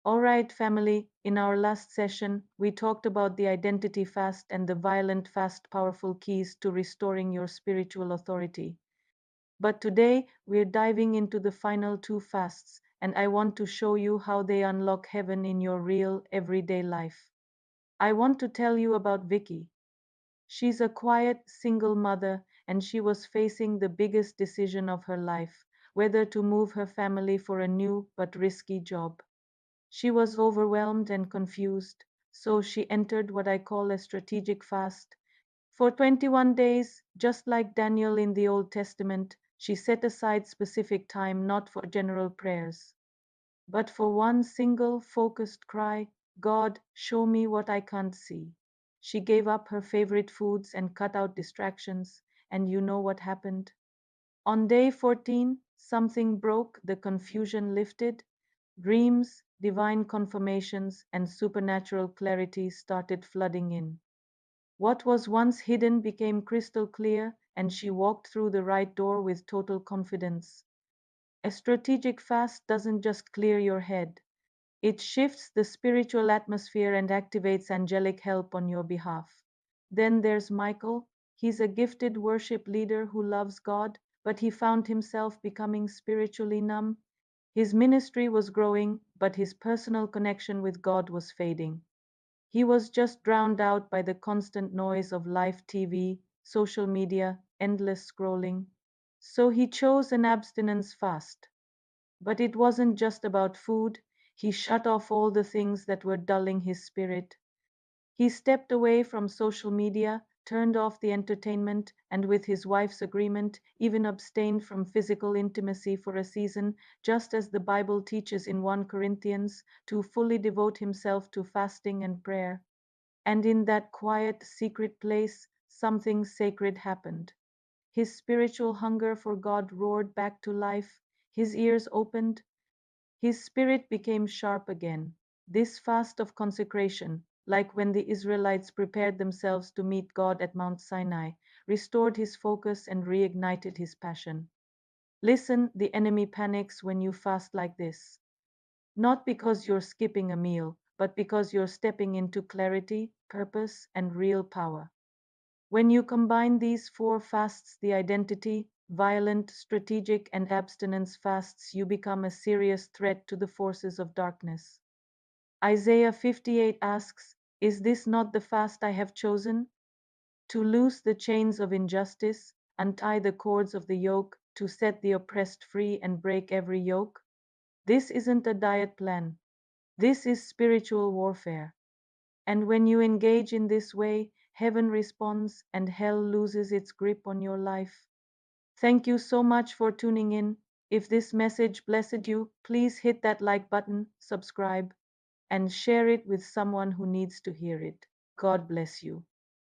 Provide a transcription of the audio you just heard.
All right, family, in our last session, we talked about the identity fast and the violent fast powerful keys to restoring your spiritual authority. But today, we're diving into the final two fasts, and I want to show you how they unlock heaven in your real, everyday life. I want to tell you about Vicky. She's a quiet, single mother, and she was facing the biggest decision of her life, whether to move her family for a new but risky job. She was overwhelmed and confused, so she entered what I call a strategic fast. For 21 days, just like Daniel in the Old Testament, she set aside specific time not for general prayers, but for one single focused cry: God, show me what I can't see. She gave up her favorite foods and cut out distractions, and you know what happened? On day 14, something broke, the confusion lifted, dreams, divine confirmations, and supernatural clarity started flooding in. What was once hidden became crystal clear, and she walked through the right door with total confidence. A strategic fast doesn't just clear your head, it shifts the spiritual atmosphere and activates angelic help on your behalf. Then there's Michael. He's a gifted worship leader who loves God, but he found himself becoming spiritually numb. His ministry was growing, but his personal connection with God was fading. He was just drowned out by the constant noise of live TV, social media, endless scrolling. So he chose an abstinence fast. But it wasn't just about food. He shut off all the things that were dulling his spirit. He stepped away from social media, turned off the entertainment, and with his wife's agreement, even abstained from physical intimacy for a season, just as the Bible teaches in 1 Corinthians, to fully devote himself to fasting and prayer. And in that quiet, secret place, something sacred happened. His spiritual hunger for God roared back to life, his ears opened, his spirit became sharp again. This fast of consecration, like when the Israelites prepared themselves to meet God at Mount Sinai, restored his focus and reignited his passion. Listen, the enemy panics when you fast like this. Not because you're skipping a meal, but because you're stepping into clarity, purpose, and real power. When you combine these four fasts, the identity, violent, strategic, and abstinence fasts, you become a serious threat to the forces of darkness. Isaiah 58 asks, is this not the fast I have chosen? To loose the chains of injustice, untie the cords of the yoke, to set the oppressed free and break every yoke? This isn't a diet plan. This is spiritual warfare. And when you engage in this way, heaven responds and hell loses its grip on your life. Thank you so much for tuning in. If this message blessed you, please hit that like button, subscribe, and share it with someone who needs to hear it. God bless you.